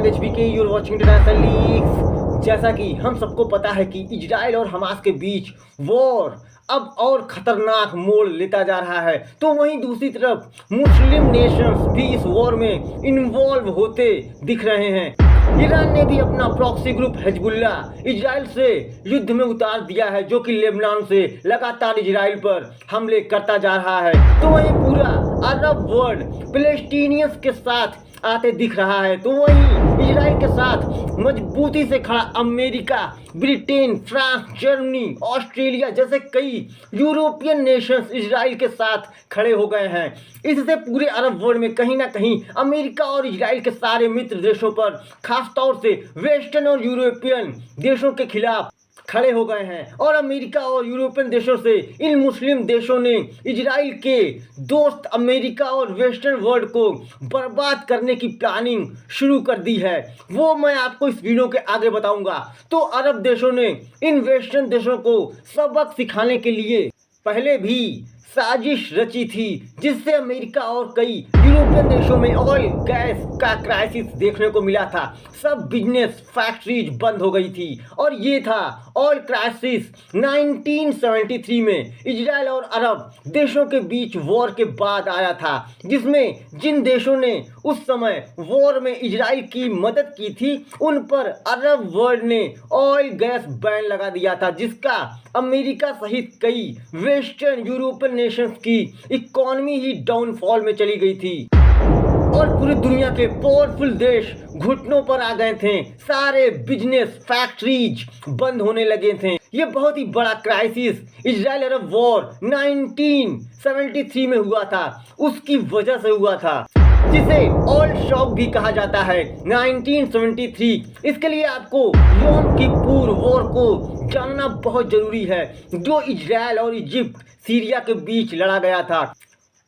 HBK, you're watching international leagues. जैसा कि हम सबको पता है कि इजराइल और हमास के बीच वॉर अब और खतरनाक मोड़ लेता जा रहा है, तो वहीं दूसरी तरफ मुस्लिम नेशंस भी इस वॉर में इन्वॉल्व होते दिख रहे हैं। ईरान ने भी अपना प्रॉक्सी ग्रुप हिजबुल्ला इजराइल से युद्ध में उतार दिया है, जो कि लेबनान से लगातार इजराइल पर हमले करता जा रहा है। तो वहीं पूरा अरब वर्ल्ड पैलेस्टीनियंस के साथ आते दिख रहा है, तो वहीं इजराइल के साथ मजबूती से खड़ा America, Britain, France, Germany, Australia जैसे कई यूरोपियन नेशंस इजराइल के साथ खड़े हो गए हैं। इससे पूरे अरब वर्ल्ड में कहीं ना कहीं अमेरिका और इजराइल के सारे मित्र देशों पर, खासतौर से वेस्टर्न और यूरोपियन देशों के खिलाफ खड़े हो गए हैं। और अमेरिका और यूरोपियन देशों से इन मुस्लिम देशों ने इजराइल के दोस्त अमेरिका और वेस्टर्न वर्ल्ड को बर्बाद करने की प्लानिंग शुरू कर दी है। वो मैं आपको इस वीडियो के आगे बताऊंगा। तो अरब देशों ने इन वेस्टर्न देशों को सबक सिखाने के लिए पहले भी साजिश रची थी, जिससे अमेरिका और कई यूरोपियन देशों में ऑयल गैस का क्राइसिस देखने को मिला था। सब बिजनेस फैक्ट्रीज बंद हो गई थी और ये था ऑयल क्राइसिस 1973 में इजराइल और अरब देशों के बीच वॉर के बाद आया था, जिसमें जिन देशों ने उस समय वॉर में इजराइल की मदद की थी उन पर अरब वर्ल्ड ने ऑयल गैस बैन लगा दिया था, जिसका अमेरिका सहित कई वेस्टर्न यूरोपियन नेशंस की इकोनॉमी ही डाउनफॉल में चली गई थी और पूरी दुनिया के पावरफुल देश घुटनों पर आ गए थे। सारे बिजनेस फैक्ट्रीज बंद होने लगे थे। ये बहुत ही बड़ा क्राइसिस इजराइल अरब वॉर 1973 में हुआ था, उसकी वजह से हुआ था, जिसे ऑयल शॉक भी कहा जाता है 1973। इसके लिए आपको योम किप्पुर वॉर को जानना बहुत जरूरी है, जो इजराइल और इजिप्ट सीरिया के बीच लड़ा गया था।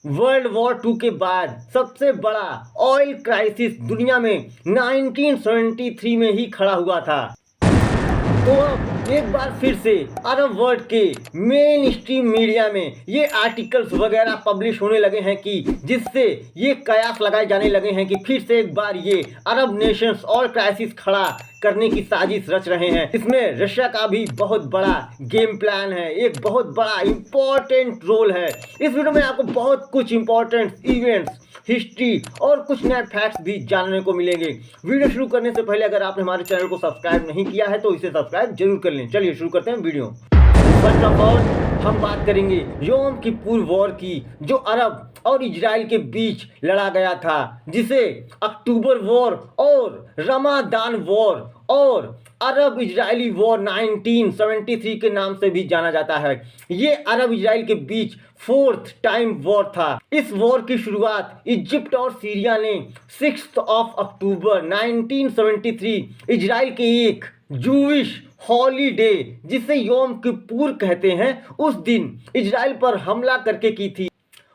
वर्ल्ड वॉर 2 के बाद सबसे बड़ा ऑयल क्राइसिस दुनिया में 1973 में ही खड़ा हुआ था। तो अब एक बार फिर से अरब वर्ल्ड के मेन स्ट्रीम मीडिया में ये आर्टिकल्स वगैरह पब्लिश होने लगे हैं कि जिससे ये कयास लगाए जाने लगे हैं कि फिर से एक बार ये अरब नेशंस ऑयल क्राइसिस खड़ा करने की साजिश रच रहे हैं। इसमें रशिया का भी बहुत बड़ा गेम प्लान है, एक बहुत बड़ा इंपॉर्टेंट रोल है। इस वीडियो में आपको बहुत कुछ इंपॉर्टेंट इवेंट्स, हिस्ट्री और कुछ नए फैक्ट्स भी जानने को मिलेंगे। वीडियो शुरू करने से पहले अगर आपने हमारे चैनल को सब्सक्राइब नहीं किया है तो इसे सब्सक्राइब जरूर कर लें। चलिए शुरू करते हैं वीडियो। फर्स्ट ऑफ ऑल हम बात करेंगे योम किप्पुर वॉर की, जो अरब और इजराइल के बीच लड़ा गया था, जिसे अक्टूबर वॉर और रमादान वॉर और अरब इजरायली वॉर 1973 के नाम से भी जाना जाता है। ये अरब इजराइल के बीच 4th टाइम वॉर था। इस वॉर की शुरुआत इजिप्ट और सीरिया ने 6 अक्टूबर 1973 इजराइल के एक जूविश हॉलीडे, जिसे योम किप्पुर कहते हैं, उस दिन इजराइल पर हमला करके की थी।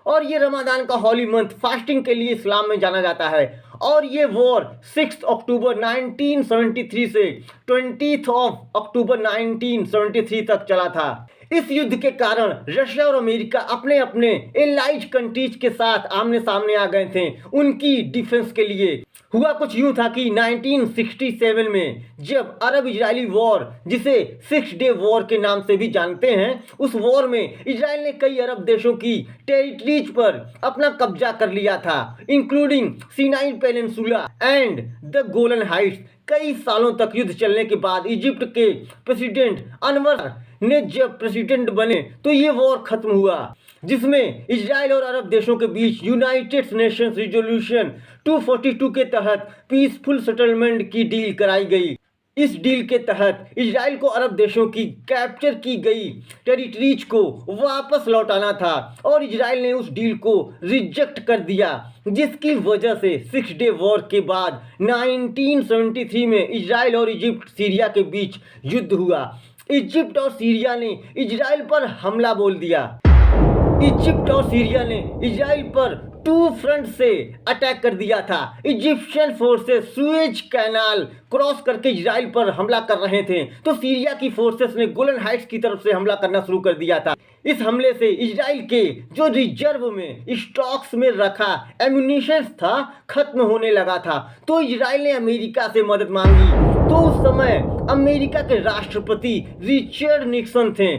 और ये रमादान का हॉली मंथ फास्टिंग के लिए इस्लाम में जाना जाता है। और ये वॉर 6 अक्टूबर 1973 से 20 अक्टूबर 1973 तक चला था। इस युद्ध के कारण रशिया और अमेरिका अपने अपने एलाइड कंट्रीज के साथ आमने सामने आ गए थे उनकी डिफेंस के लिए। हुआ कुछ यूं था कि 1967 में जब अरब इजरायली वॉर, जिसे 6 डे वॉर के नाम से भी जानते हैं, उस वॉर में इजराइल ने कई अरब देशों की टेरिटरीज पर अपना कब्जा कर लिया था, including Sinai peninsula and the Golan Heights. कई सालों तक युद्ध चलने के बाद इजिप्ट के प्रेसिडेंट अनवर ने जब प्रेसिडेंट बने तो ये वॉर खत्म हुआ, जिसमें इजराइल और अरब देशों के बीच यूनाइटेड नेशंस रिजोल्यूशन 242 के तहत पीसफुल सेटलमेंट की डील कराई गई। इस डील के तहत इजराइल को अरब देशों की कैप्चर की गई टेरिटरीज को वापस लौटाना था और इजराइल ने उस डील को रिजेक्ट कर दिया, जिसकी वजह से 6 डे वॉर के बाद 1973 में इजराइल और इजिप्ट सीरिया के बीच युद्ध हुआ। इजिप्ट और सीरिया ने इजराइल पर हमला बोल दिया। इजिप्ट और सीरिया ने इजराइल पर 2 फ्रंट से अटैक कर दिया था। Egyptian forces Suez canal cross करके इजराइल पर हमला कर रहे थे, तो सीरिया की फोर्सेस ने गोलन हाइट्स की तरफ से हमला करना शुरू कर दिया था। इस हमले से इजराइल के जो रिजर्व में स्टॉक्स में रखा एम्यूनिशन था खत्म होने लगा था। तो इजराइल ने अमेरिका से मदद मांगी। तो उस समय अमेरिका के राष्ट्रपति रिचर्ड निक्सन थे।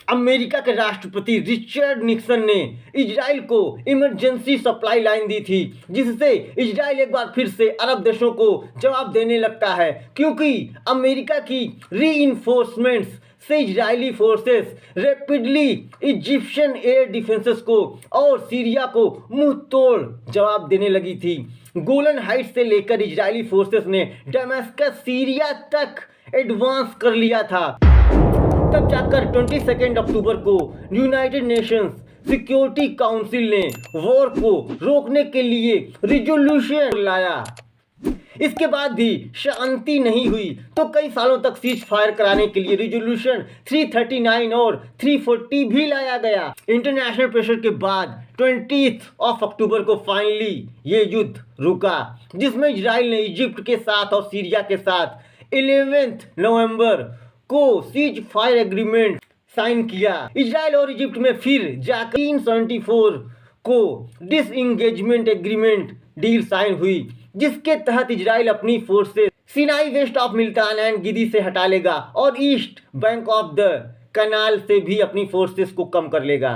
अमेरिका के राष्ट्रपति रिचर्ड निक्सन ने इजराइल को इमरजेंसी सप्लाई लाइन दी थी, जिससे इजराइल एक बार फिर से अरब देशों को जवाब देने लगता है, क्योंकि अमेरिका की रीइंफोर्समेंट्स से Israeli forces rapidly Egyptian air defences को और सीरिया को मुंह तोड़ जवाब देने लगी थी। गोलन हाइट्स से लेकर इजरायली फोर्सेस ने दमिश्क सीरिया तक एडवांस कर लिया था। तब जाकर 22 अक्टूबर को यूनाइटेड नेशंस सिक्योरिटी काउंसिल ने वॉर को रोकने के लिए रिजोल्यूशन लाया। इसके बाद भी शांति नहीं हुई, तो कई सालों तक सीज फायर कराने के लिए रिजोल्यूशन 339 और 340 भी लाया गया। इंटरनेशनल प्रेशर के बाद 20 अक्टूबर को फाइनली ये युद्ध रुका, जिसमें इजराइल ने इजिप्ट के साथ और सीरिया के साथ 11 नवंबर को सीज फायर एग्रीमेंट साइन किया। इजराइल और इजिप्ट में फिर जाकर 374 को डिसएंगेजमेंट एग्रीमेंट डील साइन हुई, जिसके तहत इजराइल अपनी फोर्सेस सिनाई वेस्ट ऑफ मिल्तान एंड गिदी से हटा लेगा और east bank of the canal से भी अपनी फोर्सेस को कम कर लेगा।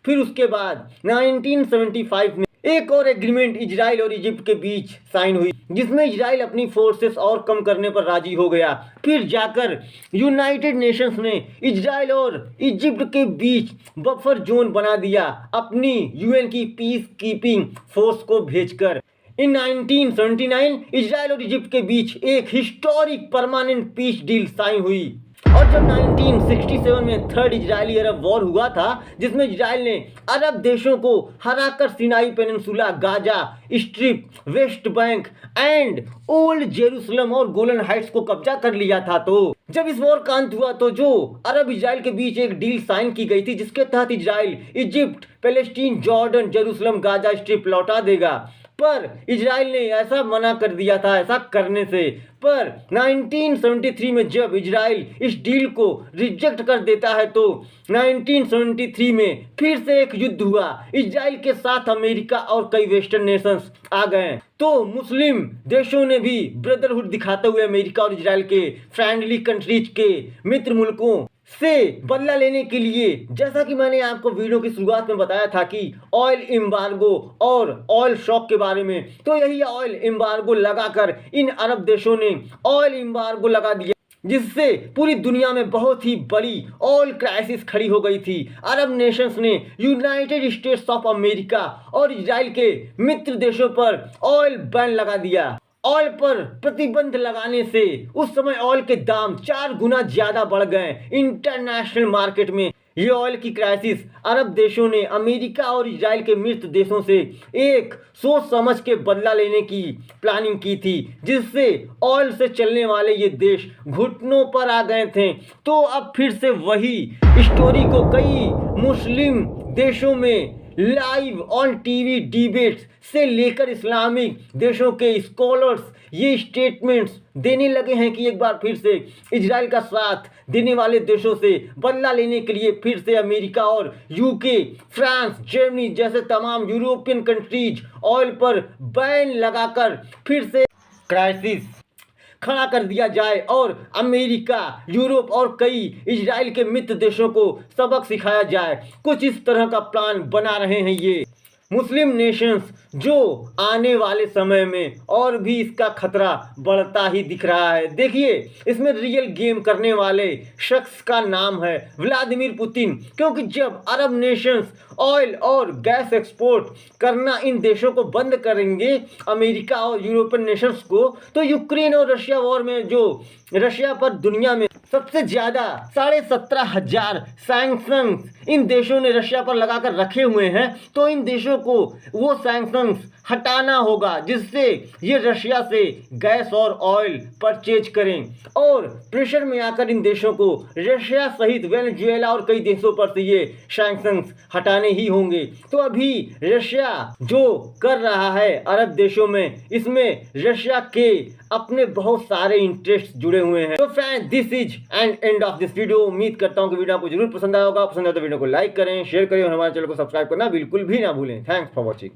फिर उसके बाद 1975 में एक और एग्रीमेंट इजराइल और इजिप्ट के बीच साइन हुई, जिसमें इजराइल अपनी फोर्सेस और कम करने पर राजी हो गया। फिर जाकर यूनाइटेड नेशंस ने इजराइल और इजिप्ट के बीच बफर जोन बना दिया अपनी यूएन की पीस कीपिंग फोर्स को भेजकर। इन 1979 इजराइल और इजिप्ट के बीच एक historic permanent peace deal sign हुई। और जब 1967 में थर्ड इजरायली अरब वॉर हुआ था, जिसमें इजराइल ने अरब देशों को हराकर Sinai peninsula, Gaza strip, West Bank and old Jerusalem और गोलन हाइट्स को कब्जा कर लिया था, तो जब इस वॉर का अंत हुआ तो जो अरब इजराइल के बीच एक डील साइन की गई थी, जिसके तहत Israel Egypt, Palestine, Jordan, Jerusalem, Gaza strip लौटा देगा, पर इजराइल ने ऐसा मना कर दिया था ऐसा करने से। पर 1973 में जब इजराइल इस डील को रिजेक्ट कर देता है, तो 1973 में फिर से एक युद्ध हुआ। इजराइल के साथ अमेरिका और कई वेस्टर्न नेशंस आ गए, तो मुस्लिम देशों ने भी ब्रदरहुड दिखाते हुए अमेरिका और इजराइल के फ्रेंडली कंट्रीज के मित्र मुल्कों से बदला लेने के लिए, जैसा कि मैंने आपको वीडियो की शुरुआत में बताया था कि ऑयल एम्बार्गो और ऑयल शॉक के बारे में, तो यही ऑयल एम्बार्गो लगाकर इन अरब देशों ने ऑयल एम्बार्गो लगा दिया, जिससे पूरी दुनिया में बहुत ही बड़ी ऑयल क्राइसिस खड़ी हो गई थी। अरब नेशंस ने यूनाइटेड स्टेट्स ऑफ अमेरिका और इजराइल के मित्र देशों पर ऑयल बैन लगा दिया। ऑयल पर प्रतिबंध लगाने से उस समय ऑयल के दाम 4 गुना ज्यादा बढ़ गए इंटरनेशनल मार्केट में। ये ऑयल की क्राइसिस अरब देशों ने अमेरिका और इजराइल के मित्र देशों से एक सोच समझ के बदला लेने की प्लानिंग की थी, जिससे ऑयल से चलने वाले ये देश घुटनों पर आ गए थे। तो अब फिर से वही स्टोरी को कई मुस्लिम देशों में लाइव ऑन टीवी डिबेट्स से लेकर इस्लामिक देशों के स्कॉलर्स ये स्टेटमेंट्स देने लगे हैं कि एक बार फिर से इजराइल का साथ देने वाले देशों से बदला लेने के लिए फिर से अमेरिका और यूके, फ्रांस, जर्मनी जैसे तमाम यूरोपियन कंट्रीज ऑयल पर बैन लगाकर फिर से क्राइसिस खड़ा कर दिया जाए और अमेरिका, यूरोप और कई इजराइल के मित्र देशों को सबक सिखाया जाए। कुछ इस तरह का प्लान बना रहे हैं ये मुस्लिम नेशंस, जो आने वाले समय में और भी इसका खतरा बढ़ता ही दिख रहा है। देखिए, इसमें रियल गेम करने वाले शख्स का नाम है व्लादिमीर पुतिन, क्योंकि जब अरब नेशंस ऑयल और गैस एक्सपोर्ट करना इन देशों को बंद करेंगे, अमेरिका और यूरोपियन नेशंस को, तो यूक्रेन और रशिया वॉर में जो रशिया पर दुनिया में सबसे ज्यादा 17,500 सैंक्शंस इन देशों ने रशिया पर लगाकर रखे हुए हैं, तो इन देशों को वो सैंक्शंस हटाना होगा, जिससे ये रशिया से गैस और ऑयल परचेज करें और प्रेशर में आकर इन देशों को रशिया सहित वेनेजुएला और कई देशों पर से ये सैंक्शंस हटाने ही होंगे। तो अभी रशिया जो कर रहा है अरब देशों में, इसमें रशिया के अपने बहुत सारे इंटरेस्ट जुड़े हुए हैं। तो friend, this is end of this video. उम्मीद करता हूँ कि वीडियो आपको जरूर पसंद आया होगा। पसंद आया तो वीडियो को लाइक करें, शेयर करें और हमारे चैनल को सब्सक्राइब करना बिल्कुल भी ना भूलें। Thanks for watching.